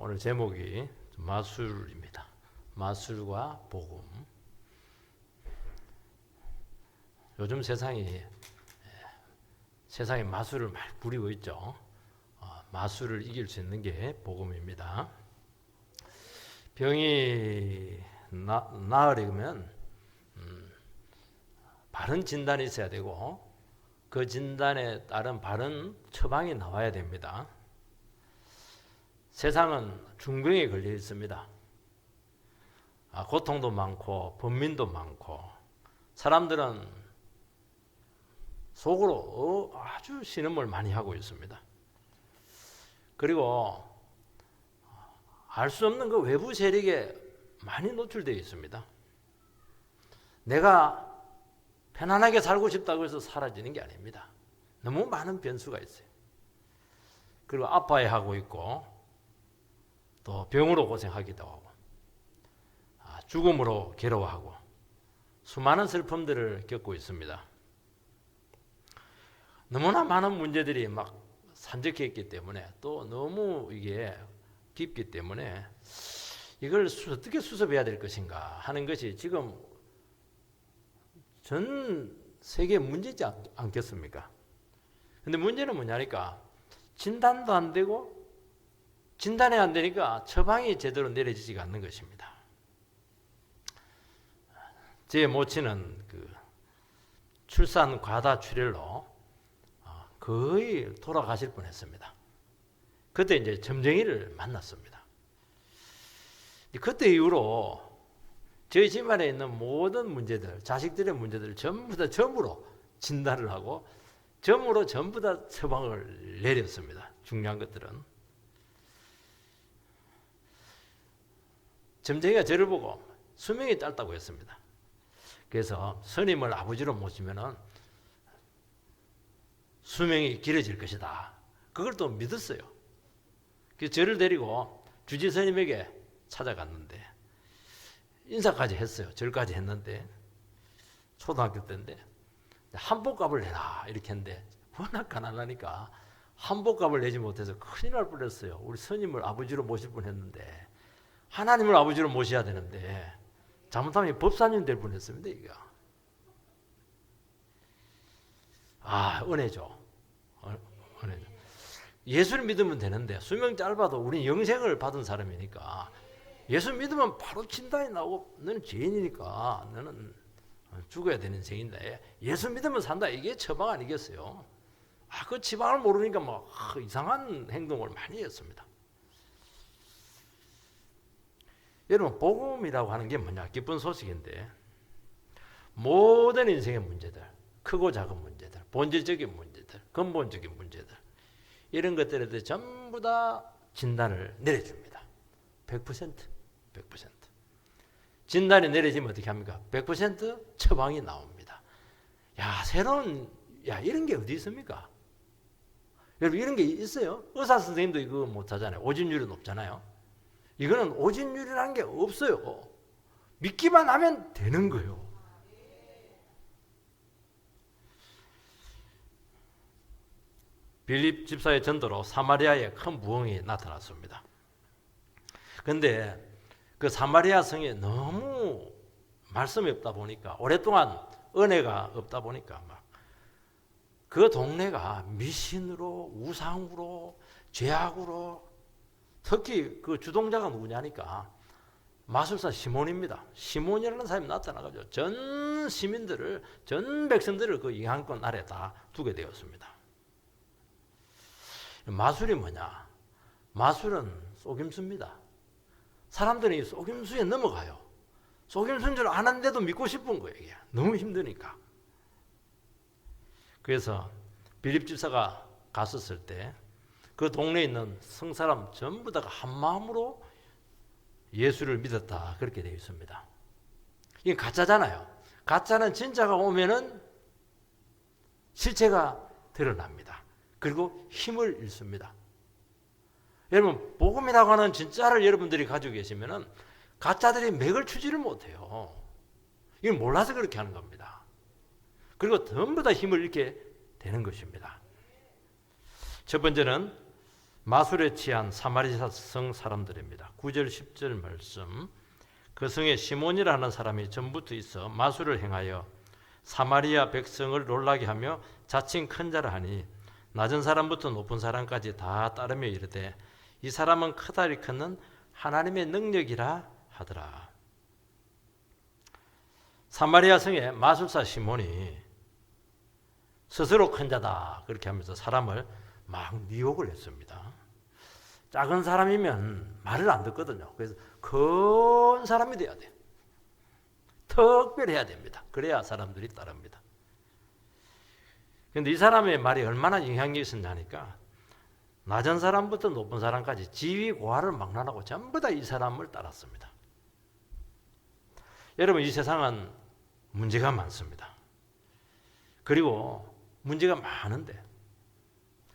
오늘 제목이 마술입니다. 마술과 복음. 요즘 세상에 마술을 많이 부리고 있죠. 마술을 이길 수 있는 게 복음입니다. 병이 나으려면 바른 진단이 있어야 되고 그 진단에 따른 바른 처방이 나와야 됩니다. 세상은 중병에 걸려 있습니다. 고통도 많고 번민도 많고 사람들은 속으로 아주 신음을 많이 하고 있습니다. 그리고 알 수 없는 그 외부 세력에 많이 노출되어 있습니다. 내가 편안하게 살고 싶다고 해서 사라지는 게 아닙니다. 너무 많은 변수가 있어요. 그리고 아파해하고 있고 또 병으로 고생하기도 하고 죽음으로 괴로워하고 수많은 슬픔들을 겪고 있습니다. 너무나 많은 문제들이 막 산적해 있기 때문에 또 너무 이게 깊기 때문에 이걸 어떻게 수습해야 될 것인가 하는 것이 지금 전 세계 문제지 않겠습니까? 근데 문제는 뭐냐니까 진단도 안 되고 진단이 안 되니까 처방이 제대로 내려지지가 않는 것입니다. 제 모친은 출산 과다 출혈로 거의 돌아가실 뻔했습니다. 그때 이제 점쟁이를 만났습니다. 그때 이후로 저희 집안에 있는 모든 문제들, 자식들의 문제들을 전부 다 점으로 진단을 하고 점으로 전부 다 처방을 내렸습니다. 중요한 것들은. 점쟁이가 저를 보고 수명이 짧다고 했습니다. 그래서 스님을 아버지로 모시면은 수명이 길어질 것이다. 그걸 또 믿었어요. 그래서 저를 데리고 주지 스님에게 찾아갔는데 인사까지 했어요. 절까지 했는데 초등학교 때인데 한복값을 내라 이렇게 했는데 워낙 가난하니까 한복값을 내지 못해서 큰일 날 뻔했어요. 우리 스님을 아버지로 모실 뻔했는데 하나님을 아버지로 모셔야 되는데 잘못하면 법사님 될 뻔했습니다. 이거 은혜죠. 은혜죠. 예수를 믿으면 되는데 수명 짧아도 우리 영생을 받은 사람이니까 예수 믿으면 바로 진단이 나오고 너는 죄인이니까 너는 죽어야 되는 인생인데 예수 믿으면 산다. 이게 처방 아니겠어요? 그 처방을 모르니까 막 이상한 행동을 많이 했습니다. 여러분 복음이라고 하는 게 뭐냐? 기쁜 소식인데 모든 인생의 문제들, 크고 작은 문제들, 본질적인 문제들, 근본적인 문제들 이런 것들에 대해 전부 다 진단을 내려줍니다. 100%. 진단이 내려지면 어떻게 합니까? 100% 처방이 나옵니다. 이런 게 어디 있습니까? 여러분 이런 게 있어요? 의사 선생님도 이거 못하잖아요. 오진율이 높잖아요. 이거는 오진율이라는 게 없어요. 믿기만 하면 되는 거예요. 빌립 집사의 전도로 사마리아에 큰 부흥이 나타났습니다. 그런데 그 사마리아 성에 너무 말씀이 없다 보니까 오랫동안 은혜가 없다 보니까 막 그 동네가 미신으로 우상으로 죄악으로 특히 그 주동자가 누구냐니까 마술사 시몬입니다. 시몬이라는 사람이 나타나가지고 전 시민들을 전 백성들을 그 영향권 아래 다 두게 되었습니다. 마술이 뭐냐? 마술은 속임수입니다. 사람들이 속임수에 넘어가요. 속임수인 줄 아는데도 믿고 싶은 거예요. 이게. 너무 힘드니까. 그래서 빌립 집사가 갔었을 때 그 동네에 있는 성사람 전부 다가 한 마음으로 예수를 믿었다. 그렇게 되어 있습니다. 이게 가짜잖아요. 가짜는 진짜가 오면은 실체가 드러납니다. 그리고 힘을 잃습니다. 여러분 복음이라고 하는 진짜를 여러분들이 가지고 계시면은 가짜들이 맥을 추지를 못해요. 이건 몰라서 그렇게 하는 겁니다. 그리고 전부 다 힘을 잃게 되는 것입니다. 첫 번째는 마술에 취한 사마리아성 사람들입니다. 9절 10절 말씀. 그 성에 시몬이라는 사람이 전부터 있어 마술을 행하여 사마리아 백성을 놀라게 하며 자칭 큰 자라 하니 낮은 사람부터 높은 사람까지 다 따르며 이르되 이 사람은 크다리 큰 하나님의 능력이라 하더라. 사마리아 성의 마술사 시몬이 스스로 큰 자다 그렇게 하면서 사람을 막 미혹을 했습니다. 작은 사람이면 말을 안 듣거든요. 그래서 큰 사람이 돼야 돼요. 특별해야 됩니다. 그래야 사람들이 따릅니다. 그런데 이 사람의 말이 얼마나 영향력이 있었냐니까 낮은 사람부터 높은 사람까지 지위 고하를 막론하고 전부 다 이 사람을 따랐습니다. 여러분, 이 세상은 문제가 많습니다. 그리고 문제가 많은데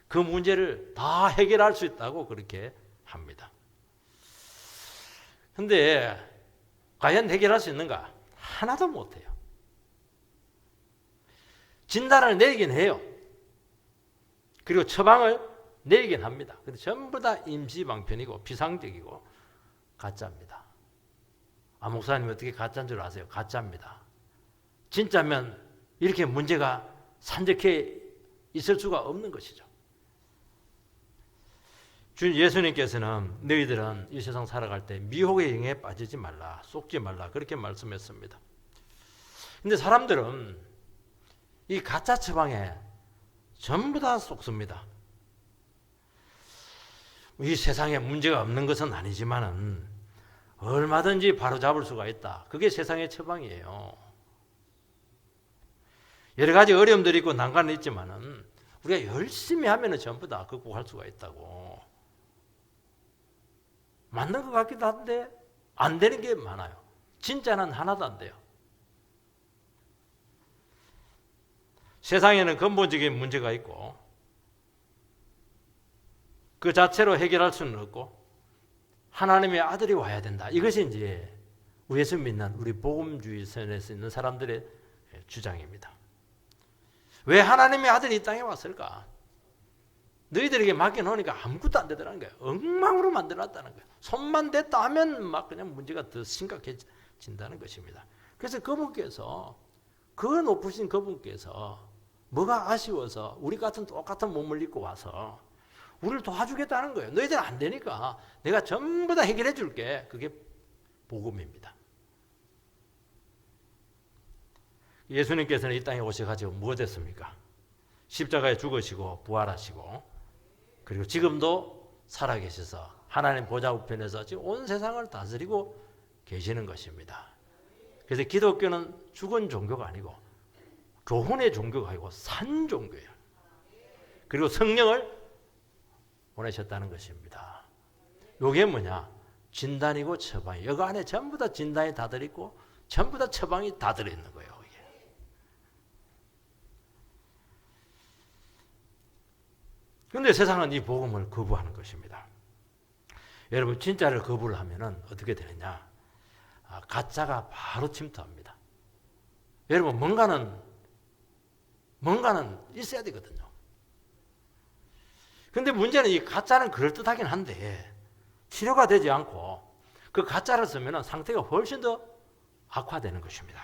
그 문제를 다 해결할 수 있다고 그렇게 합니다. 그런데 과연 해결할 수 있는가? 하나도 못해요. 진단을 내리긴 해요. 그리고 처방을 내리긴 합니다. 근데 전부 다 임시방편이고 비상적이고 가짜입니다. 아, 목사님 어떻게 가짜인 줄 아세요? 가짜입니다. 진짜면 이렇게 문제가 산적해 있을 수가 없는 것이죠. 주 예수님께서는 너희들은 이 세상 살아갈 때 미혹의 영에 빠지지 말라, 속지 말라 그렇게 말씀했습니다. 근데 사람들은 이 가짜 처방에 전부 다 속습니다. 이 세상에 문제가 없는 것은 아니지만은 얼마든지 바로잡을 수가 있다. 그게 세상의 처방이에요. 여러 가지 어려움들이 있고 난관이 있지만은 우리가 열심히 하면은 전부 다 극복할 수가 있다고. 맞는 것 같기도 한데 안 되는 게 많아요. 진짜는 하나도 안 돼요. 세상에는 근본적인 문제가 있고 그 자체로 해결할 수는 없고 하나님의 아들이 와야 된다. 이것이 이제 예수 믿는 우리 복음주의 선에서 있는 사람들의 주장입니다. 왜 하나님의 아들이 이 땅에 왔을까? 너희들에게 맡겨놓으니까 아무것도 안 되더라는 거예요. 엉망으로 만들어놨다는 거예요. 손만 댔다 하면 막 그냥 문제가 더 심각해진다는 것입니다. 그래서 그분께서 그 높으신 그분께서 뭐가 아쉬워서 우리 같은 똑같은 몸을 입고 와서 우리를 도와주겠다는 거예요. 너희들 안 되니까 내가 전부 다 해결해 줄게. 그게 복음입니다. 예수님께서는 이 땅에 오셔가지고 무엇 했습니까? 십자가에 죽으시고 부활하시고 그리고 지금도 살아계셔서 하나님 보좌 우편에서 지금 온 세상을 다스리고 계시는 것입니다. 그래서 기독교는 죽은 종교가 아니고 교훈의 종교가 아니고 산 종교예요. 그리고 성령을 보내셨다는 것입니다. 이게 뭐냐? 진단이고 처방이. 여기 안에 전부 다 진단이 다 들어있고 전부 다 처방이 다 들어있는 거예요. 그런데 세상은 이 복음을 거부하는 것입니다. 여러분 진짜를 거부를 하면 어떻게 되느냐? 가짜가 바로 침투합니다. 여러분 뭔가는 있어야 되거든요. 그런데 문제는 이 가짜는 그럴듯하긴 한데 치료가 되지 않고 그 가짜를 쓰면 상태가 훨씬 더 악화되는 것입니다.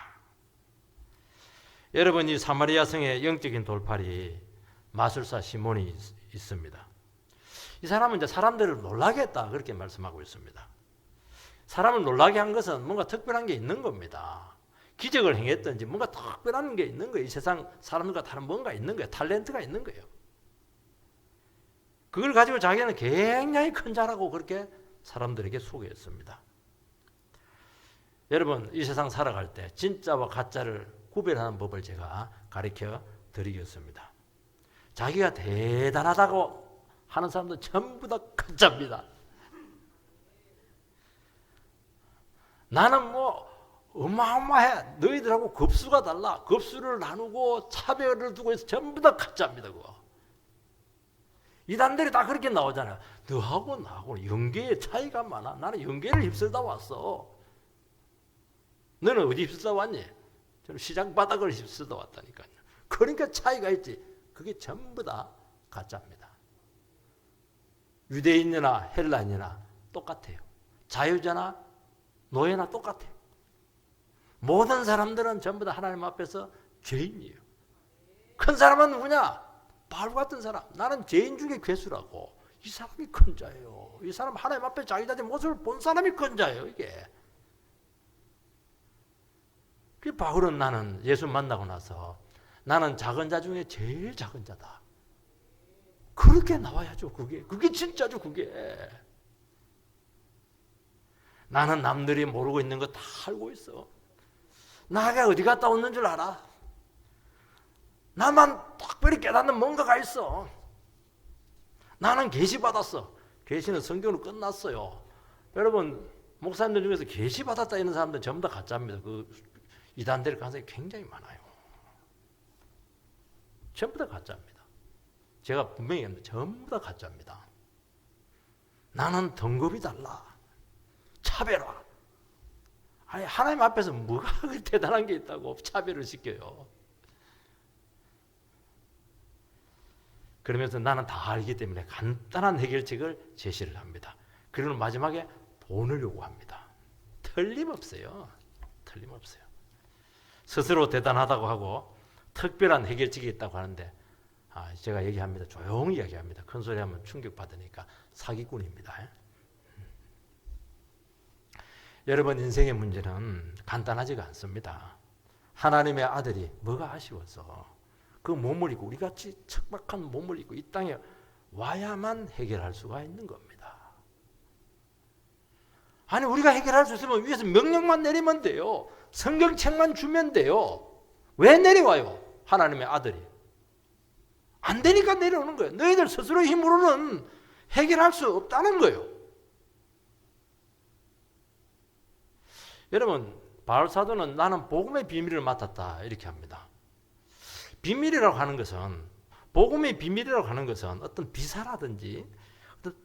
여러분 이 사마리아 성의 영적인 돌팔이 마술사 시몬이 있습니다. 이 사람은 이제 사람들을 놀라게 했다 그렇게 말씀하고 있습니다. 사람을 놀라게 한 것은 뭔가 특별한 게 있는 겁니다. 기적을 행했든지 뭔가 특별한 게 있는 거예요. 이 세상 사람들과 다른 뭔가 있는 거예요. 탤런트가 있는 거예요. 그걸 가지고 자기는 굉장히 큰 자라고 그렇게 사람들에게 소개했습니다. 여러분 이 세상 살아갈 때 진짜와 가짜를 구별하는 법을 제가 가르쳐 드리겠습니다. 자기가 대단하다고 하는 사람들 전부 다 가짜입니다. 나는 뭐 어마어마해. 너희들하고 급수가 달라. 급수를 나누고 차별을 두고 해서 전부 다 가짜입니다. 그거. 이단들이 다 그렇게 나오잖아요. 너하고 나하고 영계의 차이가 많아. 나는 영계를 휩쓸다 왔어. 너는 어디 휩쓸다 왔니? 저는 시장 바닥을 휩쓸다 왔다니까요. 그러니까 차이가 있지. 그게 전부 다 가짜입니다. 유대인이나 헬라인이나 똑같아요. 자유자나 노예나 똑같아요. 모든 사람들은 전부 다 하나님 앞에서 죄인이에요. 큰 사람은 누구냐? 바울 같은 사람. 나는 죄인 중에 괴수라고. 이 사람이 큰 자예요. 이 사람 하나님 앞에 자기 자신의 모습을 본 사람이 큰 자예요. 이게. 그 바울은 나는 예수 만나고 나서 나는 작은 자 중에 제일 작은 자다. 그렇게 나와야죠. 그게 진짜죠. 그게. 나는 남들이 모르고 있는 거 다 알고 있어. 나가 어디 갔다 왔는 줄 알아? 나만 특별히 깨닫는 뭔가가 있어. 나는 계시 받았어. 계시는 성경으로 끝났어요. 여러분 목사님들 중에서 계시 받았다 이런 사람들은 전부 다 가짜입니다. 그 이단될 가능성이 굉장히 많아요. 전부 다 가짜입니다. 제가 분명히 얘기합니다. 전부 다 가짜입니다. 나는 등급이 달라. 차별화. 아니 하나님 앞에서 뭐가 대단한 게 있다고 차별을 시켜요. 그러면서 나는 다 알기 때문에 간단한 해결책을 제시를 합니다. 그리고 마지막에 돈을 요구합니다. 틀림없어요. 틀림없어요. 스스로 대단하다고 하고 특별한 해결책이 있다고 하는데 제가 얘기합니다. 조용히 얘기합니다. 큰 소리 하면 충격받으니까 사기꾼입니다. 여러분 인생의 문제는 간단하지가 않습니다. 하나님의 아들이 뭐가 아쉬워서 그 몸을 입고 우리같이 척박한 몸을 입고 이 땅에 와야만 해결할 수가 있는 겁니다. 아니 우리가 해결할 수 있으면 위에서 명령만 내리면 돼요. 성경책만 주면 돼요. 왜 내려와요? 하나님의 아들이. 안 되니까 내려오는 거예요. 너희들 스스로의 힘으로는 해결할 수 없다는 거예요. 여러분 바울 사도는 나는 복음의 비밀을 맡았다 이렇게 합니다. 비밀이라고 하는 것은 복음의 비밀이라고 하는 것은 어떤 비사라든지 어떤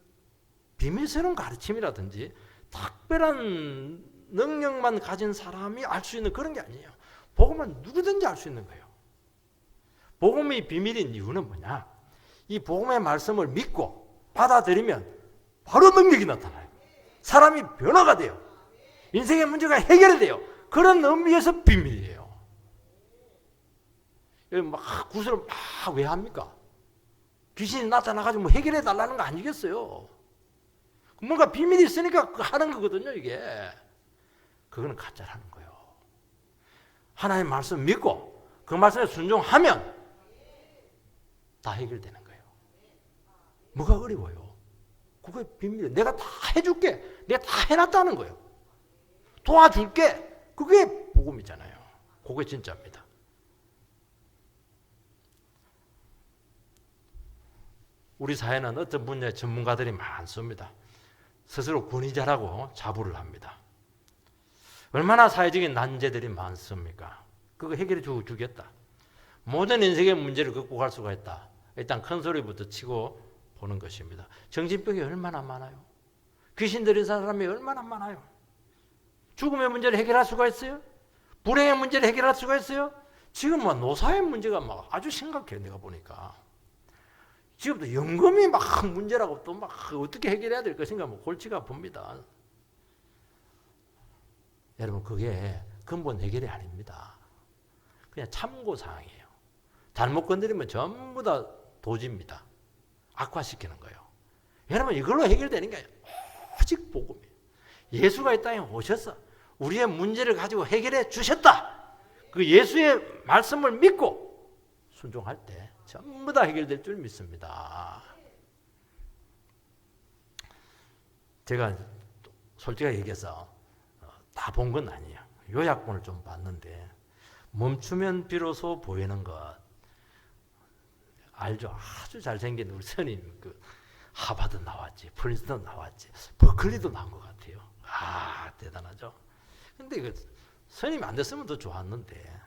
비밀스러운 가르침이라든지 특별한 능력만 가진 사람이 알 수 있는 그런 게 아니에요. 복음은 누구든지 알 수 있는 거예요. 복음의 비밀인 이유는 뭐냐? 이 복음의 말씀을 믿고 받아들이면 바로 능력이 나타나요. 사람이 변화가 돼요. 인생의 문제가 해결이 돼요. 그런 의미에서 비밀이에요. 여기 막 구슬을 막 왜 합니까? 귀신이 나타나가지고 뭐 해결해 달라는 거 아니겠어요? 뭔가 비밀이 있으니까 하는 거거든요, 이게. 그거는 가짜라는 거예요. 하나님 말씀 믿고 그 말씀에 순종하면 다 해결되는 거예요. 뭐가 어려워요? 그게 비밀이에요. 내가 다 해줄게. 내가 다 해놨다는 거예요. 도와줄게. 그게 복음이잖아요. 그게 진짜입니다. 우리 사회는 어떤 분야의 전문가들이 많습니다. 스스로 권위자라고 자부를 합니다. 얼마나 사회적인 난제들이 많습니까? 그거 해결해 주겠다. 모든 인생의 문제를 극복할 수가 있다. 일단 큰 소리부터 치고 보는 것입니다. 정신병이 얼마나 많아요? 귀신 들린 사람이 얼마나 많아요? 죽음의 문제를 해결할 수가 있어요? 불행의 문제를 해결할 수가 있어요? 지금 막 노사의 문제가 막 아주 심각해요. 내가 보니까. 지금도 연금이 막 문제라고 또 막 어떻게 해결해야 될 것인가 뭐 골치가 아픕니다. 여러분 그게 근본 해결이 아닙니다. 그냥 참고사항이에요. 잘못 건드리면 전부 다 도지입니다. 악화시키는 거예요. 여러분 이걸로 해결되는 게 오직 복음이에요. 예수가 이 땅에 오셔서 우리의 문제를 가지고 해결해 주셨다. 그 예수의 말씀을 믿고 순종할 때 전부 다 해결될 줄 믿습니다. 제가 솔직하게 얘기해서 다 본 건 아니에요. 요약본을 좀 봤는데 멈추면 비로소 보이는 것 알죠? 아주 잘생긴 우리 스님 그 하버드 나왔지, 프린스턴 나왔지, 버클리도 나온 것 같아요. 아 대단하죠. 근데 그 스님이 안 됐으면 더 좋았는데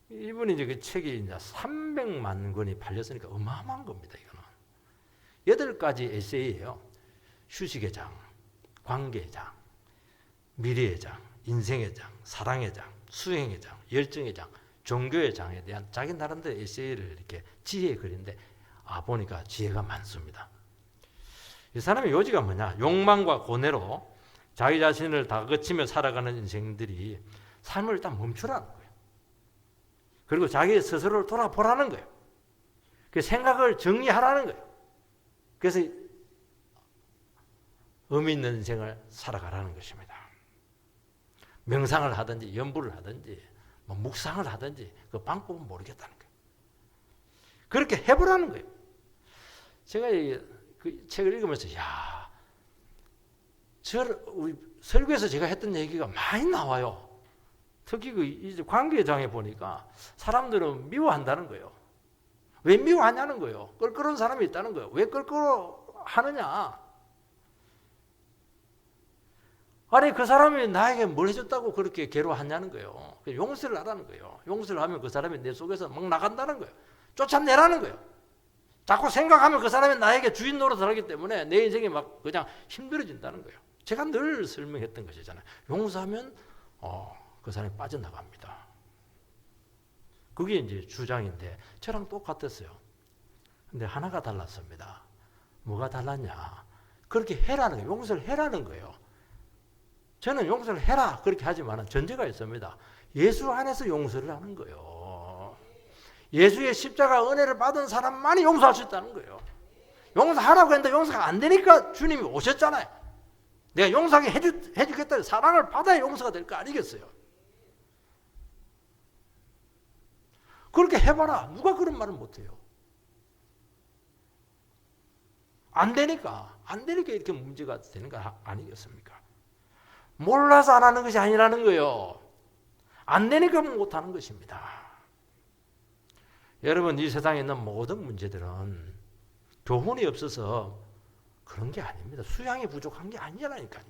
이분이 이제 그 책이 이제 300만 권이 팔렸으니까 어마어마한 겁니다. 이거는 8가지 에세이예요. 휴식의 장, 관계의 장, 미래의 장, 인생의 장, 사랑의 장, 수행의 장, 열정의 장, 종교의 장에 대한 자기 나름대로 에세이를 이렇게 지혜의 글인데 보니까 지혜가 많습니다. 이 사람의 요지가 뭐냐? 욕망과 고뇌로 자기 자신을 다그치며 살아가는 인생들이 삶을 일단 멈추라는 거예요. 그리고 자기 스스로를 돌아보라는 거예요. 그 생각을 정리하라는 거예요. 그래서 의미 있는 인생을 살아가라는 것입니다. 명상을 하든지 연부를 하든지 뭐 묵상을 하든지 그 방법은 모르겠다는 거예요. 그렇게 해보라는 거예요. 제가 그 책을 읽으면서 우리 설교에서 제가 했던 얘기가 많이 나와요. 특히 그 관계장에 보니까 사람들은 미워한다는 거예요. 왜 미워하냐는 거예요. 껄끄러운 사람이 있다는 거예요. 왜 껄끄러워하느냐? 아니 그 사람이 나에게 뭘 해줬다고 그렇게 괴로워하냐는 거예요. 용서를 하라는 거예요. 용서를 하면 그 사람이 내 속에서 막 나간다는 거예요. 쫓아내라는 거예요. 자꾸 생각하면 그 사람이 나에게 주인 노릇을 하기 때문에 내 인생이 막 그냥 힘들어진다는 거예요. 제가 늘 설명했던 것이잖아요. 용서하면 그 사람이 빠져나갑니다. 그게 이제 주장인데 저랑 똑같았어요. 근데 하나가 달랐습니다. 뭐가 달랐냐? 그렇게 해라는 거예요. 용서를 해라는 거예요. 저는 용서를 해라 그렇게 하지만 전제가 있습니다. 예수 안에서 용서를 하는 거예요. 예수의 십자가 은혜를 받은 사람만이 용서할 수 있다는 거예요. 용서하라고 했는데 용서가 안 되니까 주님이 오셨잖아요. 내가 용서하게 해주겠다. 사랑을 받아야 용서가 될 거 아니겠어요? 그렇게 해봐라. 누가 그런 말을 못해요? 안 되니까 이렇게 문제가 되는 거 아니겠습니까? 몰라서 안 하는 것이 아니라는 거예요. 안 되니까 못하는 것입니다. 여러분, 이 세상에 있는 모든 문제들은 교훈이 없어서 그런 게 아닙니다. 수양이 부족한 게 아니라니까요.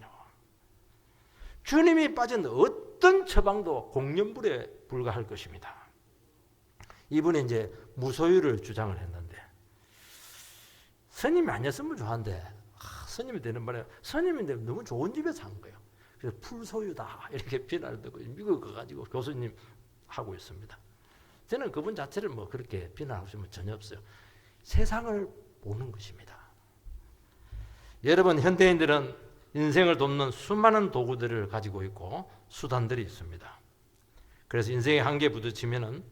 주님이 빠진 어떤 처방도 공연불에 불과할 것입니다. 이분이 이제 무소유를 주장을 했는데 스님이 아니었으면 좋았는데 스님이 되는 말에 스님인데 너무 좋은 집에 산 거예요. 그래서 풀소유다 이렇게 비난을 듣고 미국 가가지고 교수님 하고 있습니다. 저는 그분 자체를 뭐 그렇게 비난하고 싶으면 전혀 없어요. 세상을 보는 것입니다. 여러분, 현대인들은 인생을 돕는 수많은 도구들을 가지고 있고 수단들이 있습니다. 그래서 인생의 한계에 부딪히면은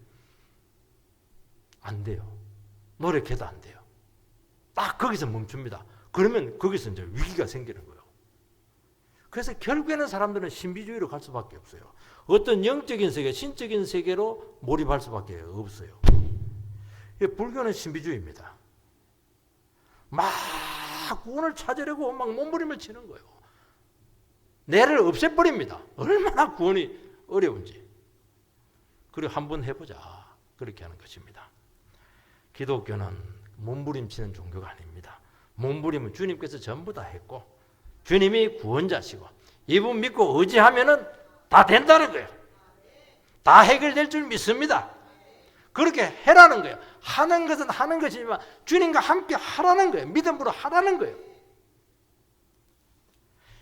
안 돼요. 노력해도 안 돼요. 딱 거기서 멈춥니다. 그러면 거기서 이제 위기가 생기는 거예요. 그래서 결국에는 사람들은 신비주의로 갈 수밖에 없어요. 어떤 영적인 세계, 신적인 세계로 몰입할 수밖에 없어요. 불교는 신비주의입니다. 막 구원을 찾으려고 막 몸부림을 치는 거예요. 내를 없애버립니다. 얼마나 구원이 어려운지. 그리고 한번 해보자. 그렇게 하는 것입니다. 기독교는 몸부림치는 종교가 아닙니다. 몸부림은 주님께서 전부 다 했고 주님이 구원자시고 이분 믿고 의지하면은 다 된다는 거예요. 다 해결될 줄 믿습니다. 그렇게 해라는 거예요. 하는 것은 하는 것이지만 주님과 함께 하라는 거예요. 믿음으로 하라는 거예요.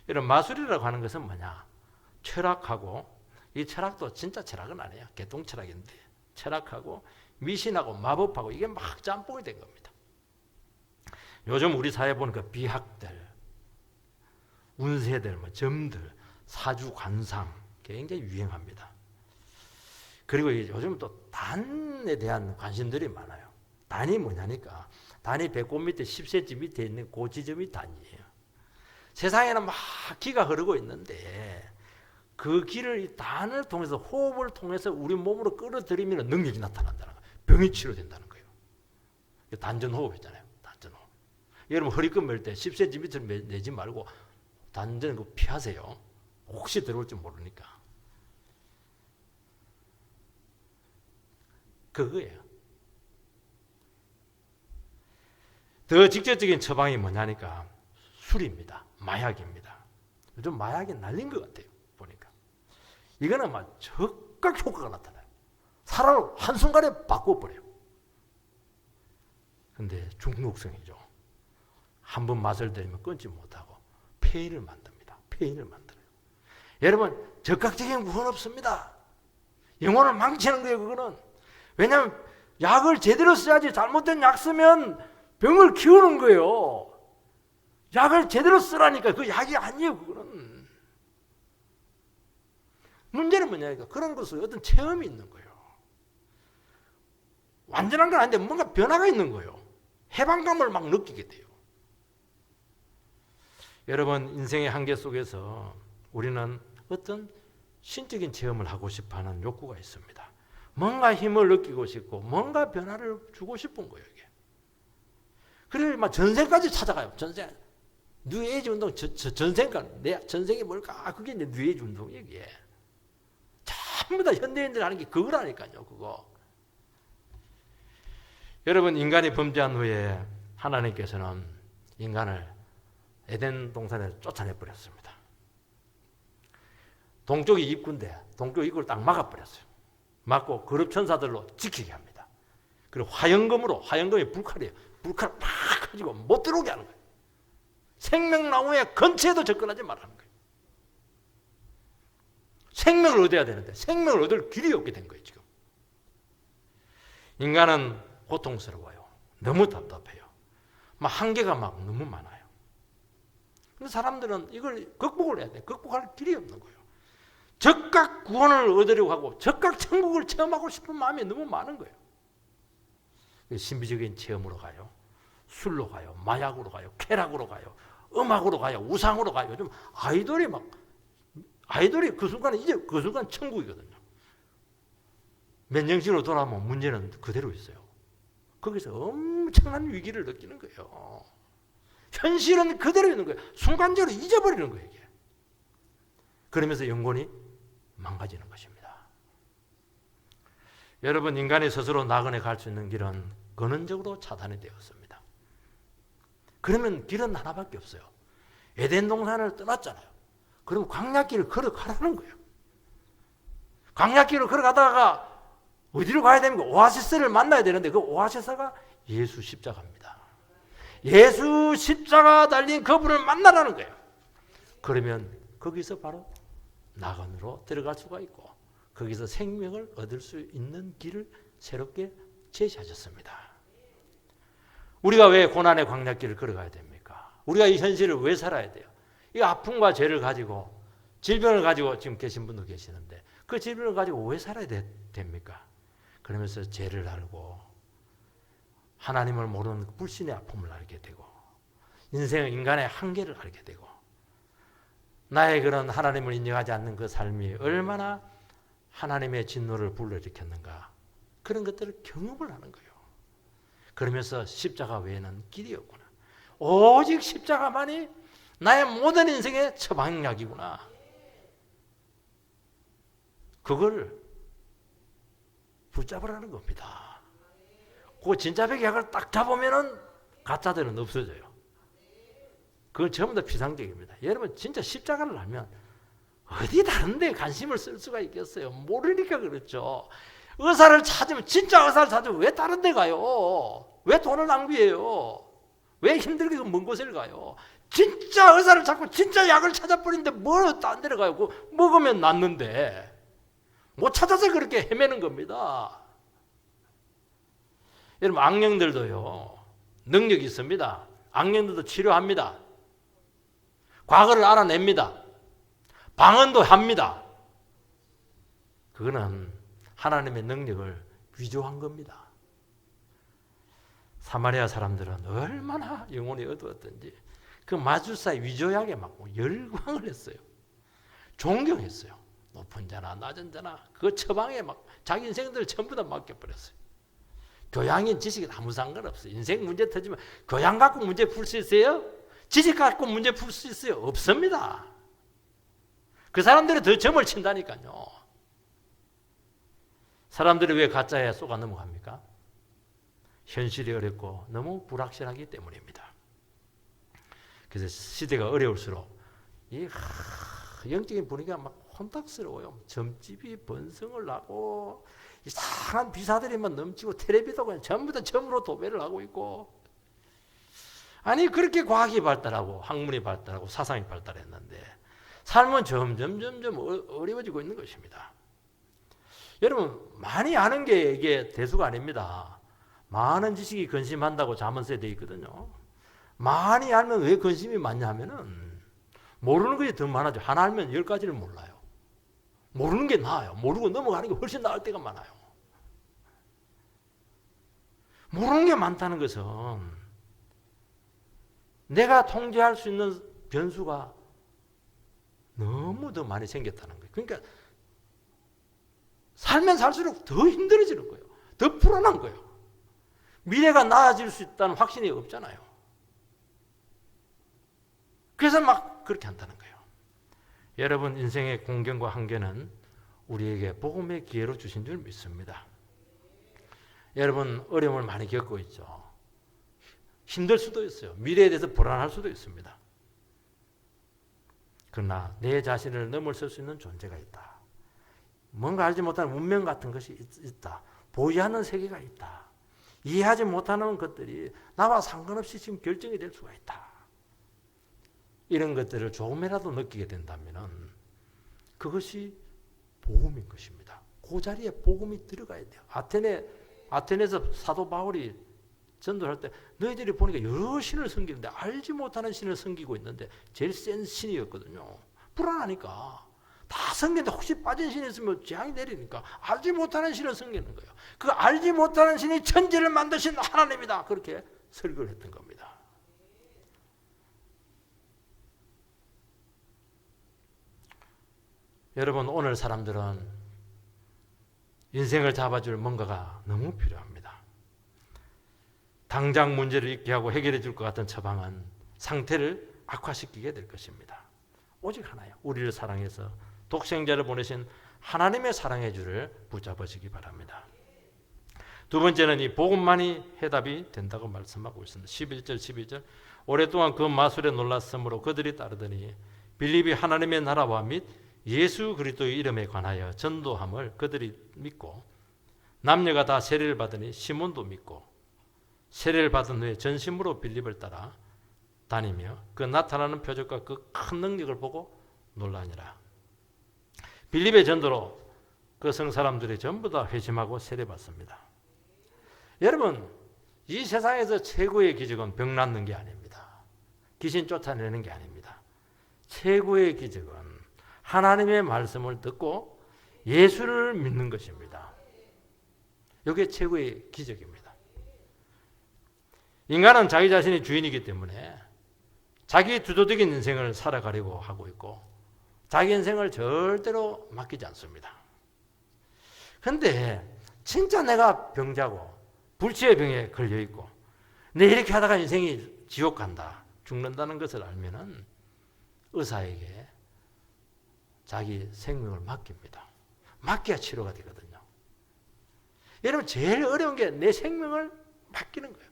이런 마술이라고 하는 것은 뭐냐? 철학하고, 이 철학도 진짜 철학은 아니에요. 개똥철학인데 철학하고 미신하고 마법하고 이게 막 짬뽕이 된 겁니다. 요즘 우리 사회 보니까 비학들, 운세들, 점들, 사주, 관상 굉장히 유행합니다. 그리고 요즘 또 단에 대한 관심들이 많아요. 단이 뭐냐니까 단이 배꼽 밑에 10cm 밑에 있는 그 지점이 단이에요. 세상에는 막 기가 흐르고 있는데 그 기를 이 단을 통해서 호흡을 통해서 우리 몸으로 끌어들이면 능력이 나타난다는 거예요. 병이 치료된다는 거예요. 단전호흡이잖아요. 단전호흡. 여러분 허리끈 멜 때 10cm 내지 말고 단전 그 피하세요. 혹시 들어올지 모르니까. 그거예요. 더 직접적인 처방이 뭐냐니까 술입니다. 마약입니다. 요즘 마약이 날린 것 같아요. 보니까. 이거는 막 즉각 효과가 나타나요. 사람을 한순간에 바꿔버려요. 근데 중독성이죠. 한번 맛을 들이면 끊지 못하고 폐인을 만듭니다. 폐인을 만들어요. 여러분, 즉각적인 구원 없습니다. 영혼을 망치는 거예요. 그거는. 왜냐하면 약을 제대로 써야지 잘못된 약 쓰면 병을 키우는 거예요. 약을 제대로 쓰라니까 그 약이 아니에요. 그거는. 문제는 뭐냐니까 그런 것을 어떤 체험이 있는 거예요. 완전한 건 아닌데 뭔가 변화가 있는 거예요. 해방감을 막 느끼게 돼요. 여러분, 인생의 한계 속에서 우리는 어떤 신적인 체험을 하고 싶어하는 욕구가 있습니다. 뭔가 힘을 느끼고 싶고 뭔가 변화를 주고 싶은 거예요. 이게. 그래서 막 전생까지 찾아가요. 전생. 뉴에이지 운동, 전생까지. 내 전생이 뭘까? 그게 이제 뉴에이지 운동이에요. 이게. 전부 다 현대인들 하는 게 그거라니까요. 그거. 여러분, 인간이 범죄한 후에 하나님께서는 인간을 에덴 동산에 쫓아내버렸습니다. 동쪽이 입구인데 동쪽 입구를 딱 막아버렸어요. 막고 거룩 천사들로 지키게 합니다. 그리고 화영금이 불칼이에요. 불칼을 팍 가지고 못 들어오게 하는 거예요. 생명나무의 근처에도 접근하지 말라는 거예요. 생명을 얻어야 되는데 생명을 얻을 길이 없게 된 거예요. 지금 인간은 고통스러워요. 너무 답답해요. 막 한계가 막 너무 많아요. 근데 사람들은 이걸 극복을 해야 돼. 극복할 길이 없는 거예요. 즉각 구원을 얻으려고 하고 즉각 천국을 체험하고 싶은 마음이 너무 많은 거예요. 신비적인 체험으로 가요. 술로 가요. 마약으로 가요. 쾌락으로 가요. 음악으로 가요. 우상으로 가요. 요즘 아이돌이 그 순간에 이제 그 순간 천국이거든요. 몇 년씩으로 돌아오면 문제는 그대로 있어요. 거기서 엄청난 위기를 느끼는 거예요. 현실은 그대로 있는 거예요. 순간적으로 잊어버리는 거예요. 이게. 그러면서 영혼이 망가지는 것입니다. 여러분, 인간이 스스로 낙원에 갈 수 있는 길은 근원적으로 차단이 되었습니다. 그러면 길은 하나밖에 없어요. 에덴 동산을 떠났잖아요. 그럼 광야길을 걸어가라는 거예요. 광야길을 걸어가다가 어디로 가야 됩니까? 오아시스를 만나야 되는데 그 오아시스가 예수 십자가입니다. 예수 십자가 달린 그분을 만나라는 거예요. 그러면 거기서 바로 낙원으로 들어갈 수가 있고 거기서 생명을 얻을 수 있는 길을 새롭게 제시하셨습니다. 우리가 왜 고난의 광야길을 걸어가야 됩니까? 우리가 이 현실을 왜 살아야 돼요? 이 아픔과 죄를 가지고 질병을 가지고 지금 계신 분도 계시는데 그 질병을 가지고 왜 살아야 됩니까? 그러면서 죄를 알고 하나님을 모르는 불신의 아픔을 알게 되고 인간의 한계를 알게 되고 나의 그런 하나님을 인정하지 않는 그 삶이 얼마나 하나님의 진노를 불러일으켰는가 그런 것들을 경험을 하는 거예요. 그러면서 십자가 외에는 길이 없구나. 오직 십자가만이 나의 모든 인생의 처방약이구나. 그걸 붙잡으라는 겁니다. 그 진짜 백약을 딱 잡으면은 가짜들은 없어져요. 그건 전부 다 피상적입니다. 여러분 진짜 십자가를 알면 어디 다른 데 관심을 쓸 수가 있겠어요. 모르니까 그렇죠. 의사를 찾으면 진짜 의사를 찾으면 왜 다른 데 가요? 왜 돈을 낭비해요? 왜 힘들게 먼 곳을 가요? 진짜 의사를 찾고 진짜 약을 찾아버리는데 뭘 딴 데를 가요? 그거 먹으면 낫는데 못 찾아서 그렇게 헤매는 겁니다. 여러분 악령들도요 능력이 있습니다. 악령들도 치료합니다. 과거를 알아냅니다. 방언도 합니다. 그거는 하나님의 능력을 위조한 겁니다. 사마리아 사람들은 얼마나 영혼이 어두웠던지 그 마술사의 위조약에 막 열광을 했어요. 존경했어요. 높은 자나 낮은 자나 그 처방에 막 자기 인생들 전부 다 맡겨버렸어요. 교양인 지식은 아무 상관없어요. 인생 문제 터지면 교양 갖고 문제 풀 수 있어요? 지식 갖고 문제 풀 수 있어요? 없습니다. 그 사람들이 더 점을 친다니까요. 사람들이 왜 가짜에 쏘가 넘어갑니까? 현실이 어렵고 너무 불확실하기 때문입니다. 그래서 시대가 어려울수록 이 영적인 분위기가 막 혼탁스러워요. 점집이 번성을 하고 이상한 비사들이만 넘치고 텔레비도 그냥 전부 다 점으로 도배를 하고 있고 아니 그렇게 과학이 발달하고 학문이 발달하고 사상이 발달했는데 삶은 점점 어려워지고 있는 것입니다. 여러분 많이 아는 게 이게 대수가 아닙니다. 많은 지식이 근심한다고 자문서에 되어 있거든요. 많이 알면 왜 근심이 많냐 하면은 모르는 것이 더 많아져. 하나 알면 10가지를 몰라요. 모르는 게 나아요. 모르고 넘어가는 게 훨씬 나을 때가 많아요. 모르는 게 많다는 것은 내가 통제할 수 있는 변수가 너무 더 많이 생겼다는 거예요. 그러니까 살면 살수록 더 힘들어지는 거예요. 더 불안한 거예요. 미래가 나아질 수 있다는 확신이 없잖아요. 그래서 막 그렇게 한다는 거예요. 여러분, 인생의 공경과 한계는 우리에게 복음의 기회로 주신 줄 믿습니다. 여러분, 어려움을 많이 겪고 있죠. 힘들 수도 있어요. 미래에 대해서 불안할 수도 있습니다. 그러나 내 자신을 넘어설 수 있는 존재가 있다. 뭔가 알지 못하는 운명 같은 것이 있다. 보이지 않는 세계가 있다. 이해하지 못하는 것들이 나와 상관없이 지금 결정이 될 수가 있다. 이런 것들을 조금이라도 느끼게 된다면 그것이 복음인 것입니다. 그 자리에 복음이 들어가야 돼요. 아테네에서 사도 바울이 전도할 때 너희들이 보니까 여러 신을 섬기는데 알지 못하는 신을 섬기고 있는데 제일 센 신이었거든요. 불안하니까 다 섬기는데 혹시 빠진 신이 있으면 재앙이 내리니까 알지 못하는 신을 섬기는 거예요. 그 알지 못하는 신이 천지를 만드신 하나님이다. 그렇게 설교를 했던 겁니다. 여러분, 오늘 사람들은 인생을 잡아줄 뭔가가 너무 필요합니다. 당장 문제를 있게 하고 해결해 줄 것 같은 처방은 상태를 악화시키게 될 것입니다. 오직 하나요. 우리를 사랑해서 독생자를 보내신 하나님의 사랑의 줄을 붙잡으시기 바랍니다. 두 번째는 이 복음만이 해답이 된다고 말씀하고 있습니다. 11절 12절 오랫동안 그 마술에 놀랐으므로 그들이 따르더니 빌립이 하나님의 나라와 및 예수 그리스도의 이름에 관하여 전도함을 그들이 믿고 남녀가 다 세례를 받으니 시몬도 믿고 세례를 받은 후에 전심으로 빌립을 따라 다니며 그 나타나는 표적과 그 큰 능력을 보고 놀라니라. 빌립의 전도로 그 성사람들이 전부 다 회심하고 세례받습니다. 여러분, 이 세상에서 최고의 기적은 병 낫는 게 아닙니다. 귀신 쫓아내는 게 아닙니다. 최고의 기적은 하나님의 말씀을 듣고 예수를 믿는 것입니다. 이게 최고의 기적입니다. 인간은 자기 자신이 주인이기 때문에 자기 주도적인 인생을 살아가려고 하고 있고 자기 인생을 절대로 맡기지 않습니다. 그런데 진짜 내가 병자고 불치의 병에 걸려있고 내 이렇게 하다가 인생이 지옥 간다, 죽는다는 것을 알면은 의사에게 자기 생명을 맡깁니다. 맡겨야 치료가 되거든요. 여러분, 제일 어려운 게 내 생명을 맡기는 거예요.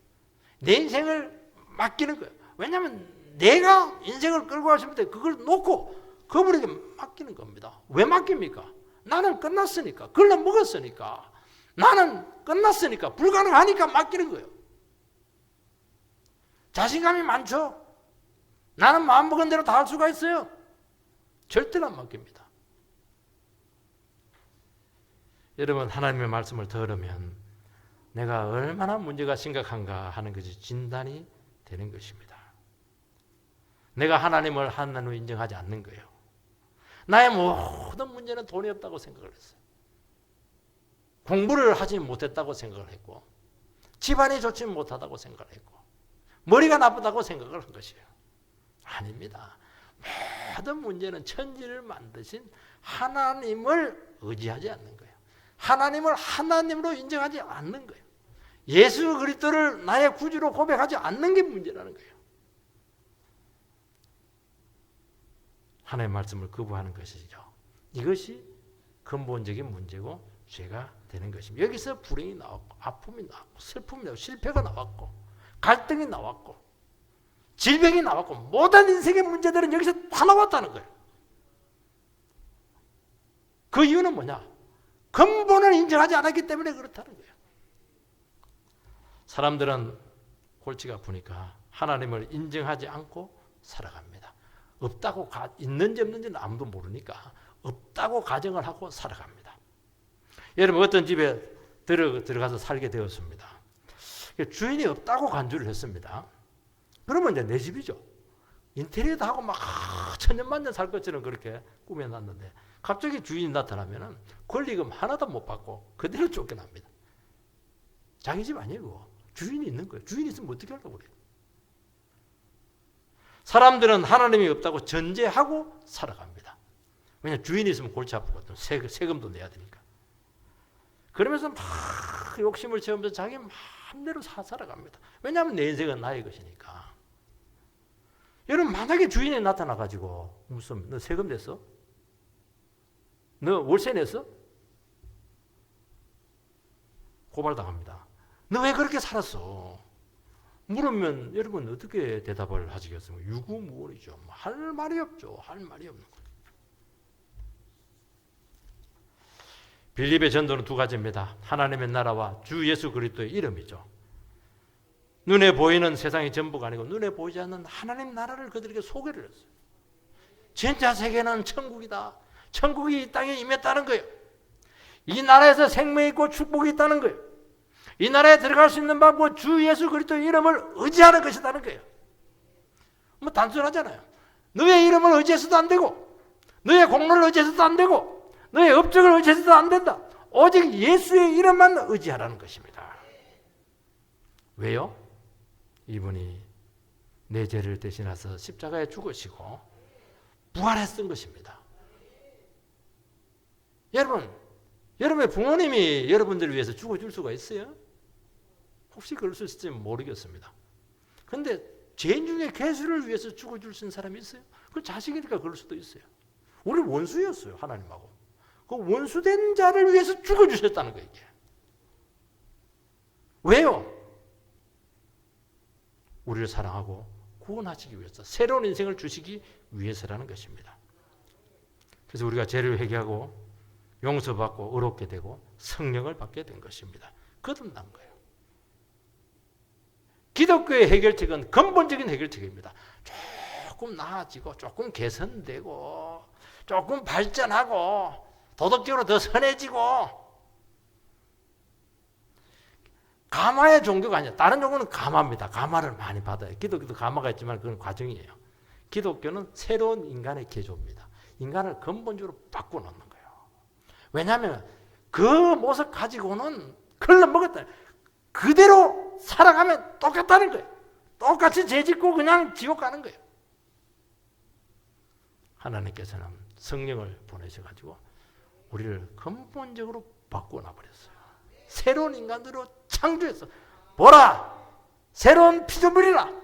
내 인생을 맡기는 거예요. 왜냐하면 내가 인생을 끌고 갔을 때 그걸 놓고 그분에게 맡기는 겁니다. 왜 맡깁니까? 나는 끝났으니까. 걸러 먹었으니까. 나는 끝났으니까. 불가능하니까 맡기는 거예요. 자신감이 많죠? 나는 마음먹은 대로 다 할 수가 있어요. 절대로 안 맡깁니다. 여러분, 하나님의 말씀을 들으면 내가 얼마나 문제가 심각한가 하는 것이 진단이 되는 것입니다. 내가 하나님을 하나님으로 인정하지 않는 거예요. 나의 모든 문제는 돈이 없다고 생각을 했어요. 공부를 하지 못했다고 생각을 했고 집안이 좋지 못하다고 생각을 했고 머리가 나쁘다고 생각을 한 것이에요. 아닙니다. 모든 문제는 천지를 만드신 하나님을 의지하지 않는 거예요. 하나님을 하나님으로 인정하지 않는 거예요. 예수 그리스도를 나의 구주로 고백하지 않는 게 문제라는 거예요. 하나님의 말씀을 거부하는 것이죠. 이것이 근본적인 문제고 죄가 되는 것입니다. 여기서 불행이 나왔고 아픔이 나왔고 슬픔이 나왔고 실패가 나왔고 갈등이 나왔고 질병이 나왔고 모든 인생의 문제들은 여기서 다 나왔다는 거예요. 그 이유는 뭐냐? 근본을 인정하지 않았기 때문에 그렇다는 거예요. 사람들은 골치가 아프니까 하나님을 인정하지 않고 살아갑니다. 없다고 있는지 없는지는 아무도 모르니까 없다고 가정을 하고 살아갑니다. 여러분, 어떤 집에 들어가서 살게 되었습니다. 주인이 없다고 간주를 했습니다. 그러면 이제 내 집이죠. 인테리어도 하고 막 천년만년 살 것처럼 그렇게 꾸며놨는데 갑자기 주인이 나타나면 권리금 하나도 못 받고 그대로 쫓겨납니다. 자기 집 아니에요. 그거. 주인이 있는 거예요. 주인이 있으면 어떻게 하려고 그래요. 사람들은 하나님이 없다고 전제하고 살아갑니다. 왜냐하면 주인이 있으면 골치 아프거든. 세금도 내야 되니까. 그러면서 막 욕심을 채우면서 자기 마음대로 살아갑니다. 왜냐하면 내 인생은 나의 것이니까. 여러분 만약에 주인이 나타나가지고 무슨 너 세금 냈어? 너 월세 냈어? 고발당합니다. 너 왜 그렇게 살았어? 물으면 여러분 어떻게 대답을 하시겠습니까? 유구무원이죠. 할 말이 없죠. 할 말이 없는 거예요. 빌립의 전도는 두 가지입니다. 하나님의 나라와 주 예수 그리스도의 이름이죠. 눈에 보이는 세상의 전부가 아니고 눈에 보이지 않는 하나님 나라를 그들에게 소개를 했어요. 진짜 세계는 천국이다. 천국이 이 땅에 임했다는 거예요. 이 나라에서 생명이 있고 축복이 있다는 거예요. 이 나라에 들어갈 수 있는 방법은 주 예수 그리스도의 이름을 의지하는 것이라는 거예요. 뭐 단순하잖아요. 너의 이름을 의지해서도 안 되고 너의 공로를 의지해서도 안 되고 너의 업적을 의지해서도 안 된다. 오직 예수의 이름만 의지하라는 것입니다. 왜요? 이분이 내 죄를 대신해서 십자가에 죽으시고 부활했던 것입니다. 여러분, 여러분의 부모님이 여러분들을 위해서 죽어줄 수가 있어요? 혹시 그럴 수 있을지 모르겠습니다. 그런데 죄인 중에 괴수를 위해서 죽어줄 수 있는 사람이 있어요? 그 자식이니까 그럴 수도 있어요. 우리 원수였어요, 하나님하고. 그 원수된 자를 위해서 죽어주셨다는 거예요, 이게. 왜요? 우리를 사랑하고 구원하시기 위해서, 새로운 인생을 주시기 위해서라는 것입니다. 그래서 우리가 죄를 회개하고 용서받고 의롭게 되고 성령을 받게 된 것입니다. 거듭난 거예요. 기독교의 해결책은 근본적인 해결책입니다. 조금 나아지고 조금 개선되고 조금 발전하고 도덕적으로 더 선해지고 감화의 종교가 아니야. 다른 종교는 감화입니다. 감화를 많이 받아요. 기독교도 감화가 있지만 그건 과정이에요. 기독교는 새로운 인간의 개조입니다. 인간을 근본적으로 바꿔놓는 거예요. 왜냐하면 그 모습 가지고는 걸러 먹었다. 그대로 살아가면 똑같다는 거예요. 똑같이 죄 짓고 그냥 지옥 가는 거예요. 하나님께서는 성령을 보내셔가지고 우리를 근본적으로 바꿔놔버렸어요. 새로운 인간으로 창조했어. 보라! 새로운 피조물이라!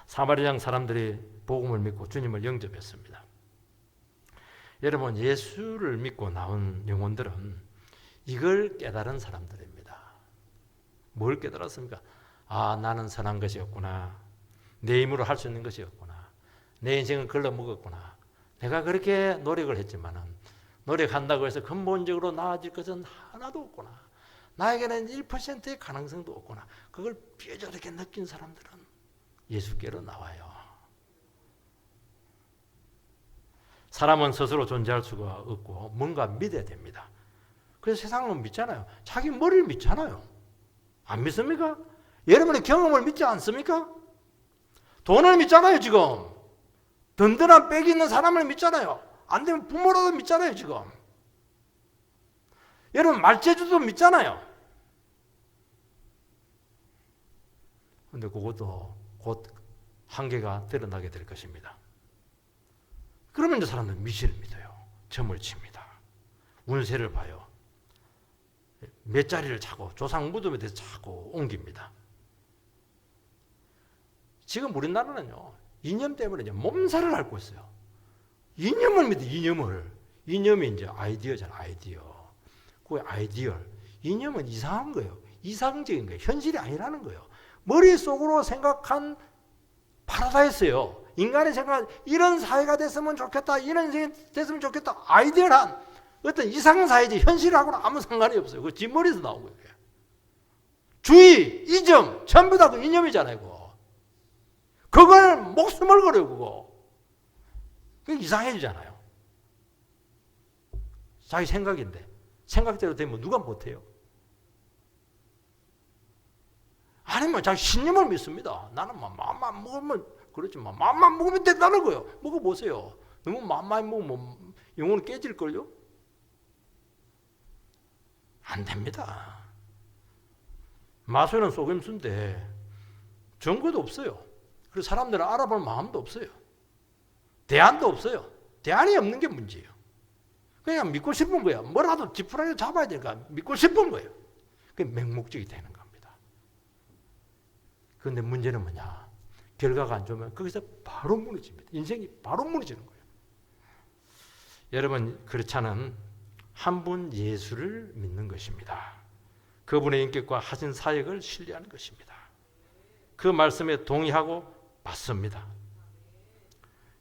사마리아 사람들이 복음을 믿고 주님을 영접했습니다. 여러분, 예수를 믿고 나온 영혼들은 이걸 깨달은 사람들입니다. 뭘 깨달았습니까? 아, 나는 선한 것이었구나. 내 힘으로 할 수 있는 것이었구나. 내 인생을 걸러먹었구나. 내가 그렇게 노력을 했지만은 노력한다고 해서 근본적으로 나아질 것은 하나도 없구나. 나에게는 1%의 가능성도 없구나. 그걸 뼈저리게 느낀 사람들은 예수께로 나와요. 사람은 스스로 존재할 수가 없고 뭔가 믿어야 됩니다. 그래서 세상은 믿잖아요. 자기 머리를 믿잖아요. 안 믿습니까? 여러분의 경험을 믿지 않습니까? 돈을 믿잖아요, 지금. 든든한 백이 있는 사람을 믿잖아요. 안 되면 부모라도 믿잖아요, 지금. 여러분, 말재주도 믿잖아요. 그런데 그것도 곧 한계가 드러나게 될 것입니다. 그러면 이제 사람들은 미신을 믿어요. 점을 칩니다. 운세를 봐요. 몇 자리를 차고 조상 무덤에 대해서 자꾸 옮깁니다. 지금 우리나라는요, 이념 때문에 이제 몸살을 앓고 있어요. 이념을 믿어, 이념을. 이념이 이제 아이디어잖아, 아이디어. 그 아이디어. 이념은 이상한 거예요. 이상적인 거예요. 현실이 아니라는 거예요. 머릿속으로 생각한 파라다이스예요. 인간의 생각, 이런 사회가 됐으면 좋겠다, 이런 인생이 됐으면 좋겠다, 아이디어란 어떤 이상사회지 현실하고는 아무 상관이 없어요. 그 뒷머리에서 나온 거예요. 주의, 이점, 전부 다 그 이념이잖아요. 그거. 그걸 목숨을 걸어요. 그거. 그게 이상해지잖아요. 자기 생각인데 생각대로 되면 누가 못해요? 아니면 자기 신념을 믿습니다. 나는 마음만 먹으면 그렇지만 마음만 먹으면 된다는 거예요. 먹어보세요. 너무 마음만 먹으면 영혼은 깨질걸요? 안 됩니다. 마술은 속임수인데 증거도 없어요. 그리고 사람들은 알아볼 마음도 없어요. 대안도 없어요. 대안이 없는 게 문제예요. 그냥 믿고 싶은 거야. 뭐라도 지푸라기 잡아야 되니까 믿고 싶은 거예요. 그게 맹목적이 되는 겁니다. 그런데 문제는 뭐냐? 결과가 안 좋으면 거기서 바로 무너집니다. 인생이 바로 무너지는 거예요. 여러분, 그렇지 않은 한 분 예수를 믿는 것입니다. 그분의 인격과 하신 사역을 신뢰하는 것입니다. 그 말씀에 동의하고 받습니다.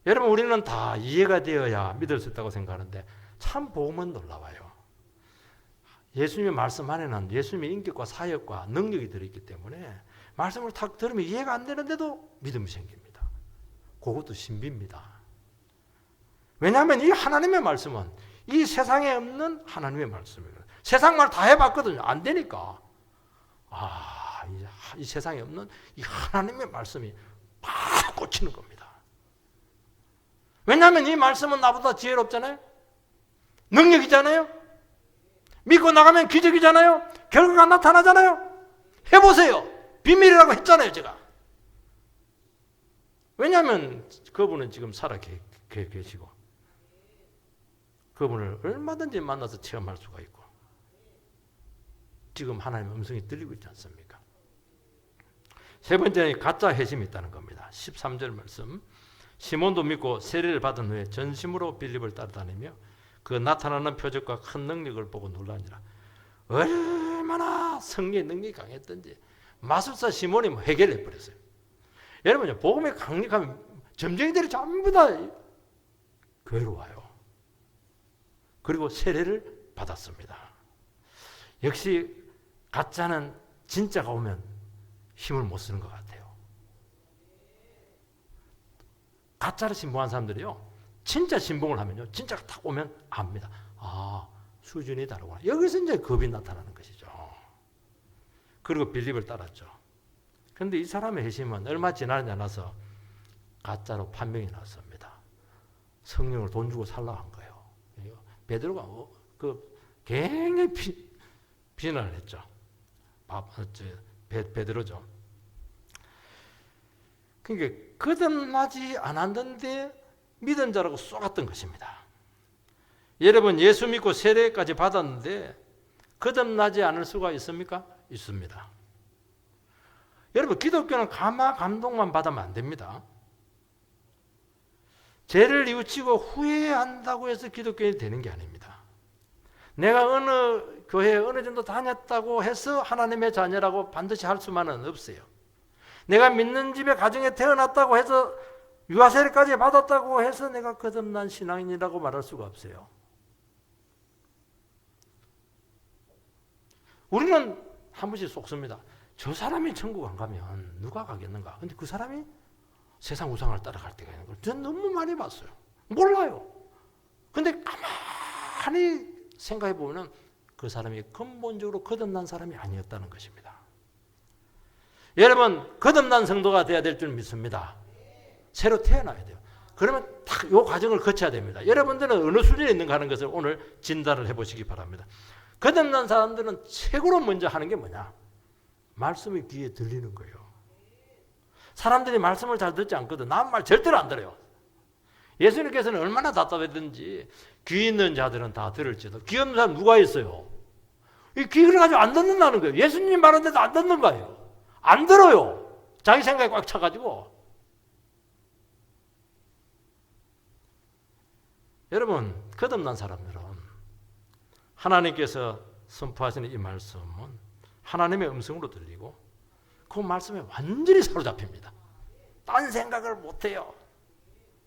여러분, 우리는 다 이해가 되어야 믿을 수 있다고 생각하는데 참 복음은 놀라워요. 예수님의 말씀 안에는 예수님의 인격과 사역과 능력이 들어있기 때문에 말씀을 탁 들으면 이해가 안 되는데도 믿음이 생깁니다. 그것도 신비입니다. 왜냐하면 이 하나님의 말씀은 이 세상에 없는 하나님의 말씀이에요. 세상 말 다 해봤거든요. 안 되니까. 이 세상에 없는 이 하나님의 말씀이 팍 꽂히는 겁니다. 왜냐하면 이 말씀은 나보다 지혜롭잖아요. 능력이잖아요. 믿고 나가면 기적이잖아요. 결과가 나타나잖아요. 해보세요. 비밀이라고 했잖아요, 제가. 왜냐하면 그분은 지금 살아 계시고 그분을 얼마든지 만나서 체험할 수가 있고 지금 하나님의 음성이 들리고 있지 않습니까? 세 번째는 가짜 회심이 있다는 겁니다. 13절 말씀. 시몬도 믿고 세례를 받은 후에 전심으로 빌립을 따라다니며 그 나타나는 표적과 큰 능력을 보고 놀라니라. 얼마나 성령의 능력이 강했던지 마술사 시몬이 해결해 버렸어요. 여러분, 복음에 강력하면 점쟁이들이 전부 다 교회로 와요. 그리고 세례를 받았습니다. 역시 가짜는 진짜가 오면 힘을 못 쓰는 것 같아요. 가짜를 신봉한 사람들이요, 진짜 신봉을 하면요, 진짜가 딱 오면 압니다. 수준이 다르구나. 여기서 이제 겁이 나타나는 것이죠. 그리고 빌립을 따랐죠. 그런데 이 사람의 회심은 얼마 지나지 않아서 가짜로 판명이 났습니다. 성령을 돈 주고 살라고 한 거예요. 베드로가 굉장히 비난을 했죠. 베드로죠. 그러니까 거듭나지 않았는데 믿은 자라고 쏘았던 것입니다. 여러분, 예수 믿고 세례까지 받았는데 거듭나지 않을 수가 있습니까? 있습니다. 여러분, 기독교는 감동만 받으면 안 됩니다. 죄를 뉘우치고 후회한다고 해서 기독교인이 되는 게 아닙니다. 내가 어느 교회에 어느 정도 다녔다고 해서 하나님의 자녀라고 반드시 할 수만은 없어요. 내가 믿는 집에 가정에 태어났다고 해서 유아세례까지 받았다고 해서 내가 거듭난 신앙인이라고 말할 수가 없어요. 우리는 한 번씩 속습니다. 저 사람이 천국 안 가면 누가 가겠는가? 근데 그 사람이 세상 우상을 따라갈 때가 있는 걸 저는 너무 많이 봤어요. 몰라요. 근데 가만히 생각해 보면 그 사람이 근본적으로 거듭난 사람이 아니었다는 것입니다. 여러분, 거듭난 성도가 돼야 될 줄 믿습니다. 새로 태어나야 돼요. 그러면 딱 이 과정을 거쳐야 됩니다. 여러분들은 어느 수준에 있는가 하는 것을 오늘 진단을 해보시기 바랍니다. 거듭난 사람들은 최고로 먼저 하는 게 뭐냐? 말씀이 귀에 들리는 거예요. 사람들이 말씀을 잘 듣지 않거든. 남 말 절대로 안 들어요. 예수님께서는 얼마나 답답했든지 귀 있는 자들은 다 들을지도 귀 없는 사람 누가 있어요? 이 귀를 가지고 안 듣는다는 거예요. 예수님 말하는데도 안 듣는 거예요. 안 들어요. 자기 생각에 꽉 차가지고. 여러분, 거듭난 사람들은 하나님께서 선포하시는 이 말씀은 하나님의 음성으로 들리고 그 말씀에 완전히 사로잡힙니다. 딴 생각을 못해요.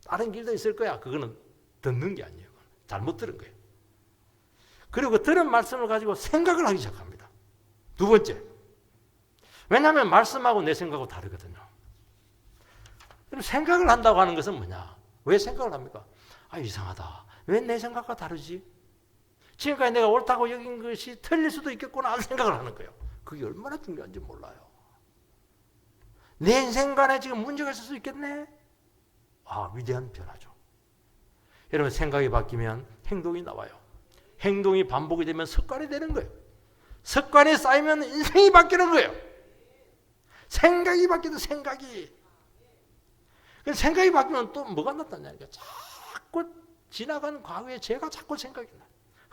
다른 길도 있을 거야. 그거는 듣는 게 아니에요. 잘못 들은 거예요. 그리고 그 들은 말씀을 가지고 생각을 하기 시작합니다. 두 번째, 왜냐하면 말씀하고 내 생각하고 다르거든요. 생각을 한다고 하는 것은 뭐냐? 왜 생각을 합니까? 이상하다. 왜 내 생각과 다르지? 지금까지 내가 옳다고 여긴 것이 틀릴 수도 있겠구나 하는 생각을 하는 거예요. 그게 얼마나 중요한지 몰라요. 내 인생관에 지금 문제가 있을 수 있겠네. 위대한 변화죠. 여러분, 생각이 바뀌면 행동이 나와요. 행동이 반복이 되면 습관이 되는 거예요. 습관이 쌓이면 인생이 바뀌는 거예요. 생각이 바뀌도 생각이. 생각이 바뀌면 또 뭐가 나타나냐니까. 자꾸 지나간 과거의 죄가 자꾸 생각이 나요.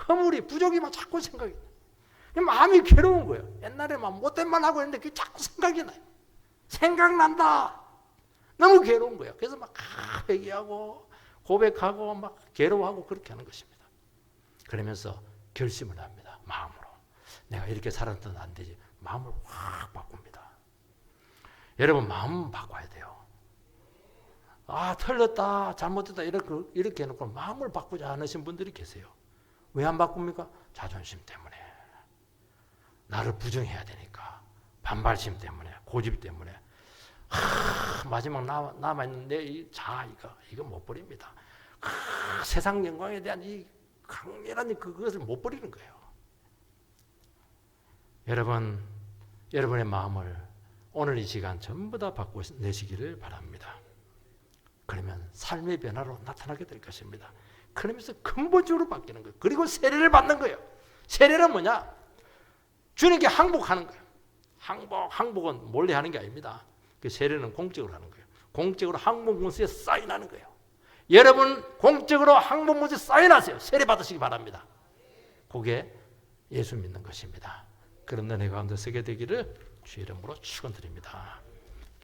허물이, 부족이 막 자꾸 생각이 나요. 마음이 괴로운 거예요. 옛날에 막 못된 말 하고 했는데 그게 자꾸 생각이 나요. 생각난다. 너무 괴로운 거예요. 그래서 막 회개하고 고백하고 막 괴로워하고 그렇게 하는 것입니다. 그러면서 결심을 합니다. 마음으로. 내가 이렇게 살았던 안 되지. 마음을 확 바꿉니다. 여러분, 마음 바꿔야 돼요. 틀렸다, 잘못했다 이렇게 해놓고 마음을 바꾸지 않으신 분들이 계세요. 왜 안 바꿉니까? 자존심 때문에. 나를 부정해야 되니까. 반발심 때문에, 고집 때문에. 마지막 남아있는 내 자아 이거 못 버립니다. 세상 영광에 대한 이 강렬한 그것을 못 버리는 거예요. 여러분, 여러분의 마음을 오늘 이 시간 전부 다 바꿔내시기를 바랍니다. 그러면 삶의 변화로 나타나게 될 것입니다. 그러면서 근본적으로 바뀌는 거예요. 그리고 세례를 받는 거예요. 세례는 뭐냐? 주님께 항복하는 거예요. 항복은 몰래 하는 게 아닙니다. 그 세례는 공적으로 하는 거예요. 공적으로 항복문서에 사인하는 거예요. 여러분, 공적으로 항복문서에 사인하세요. 세례 받으시기 바랍니다. 그게 예수 믿는 것입니다. 그런 은혜 가운데 서게 되기를 주의 이름으로 축원드립니다.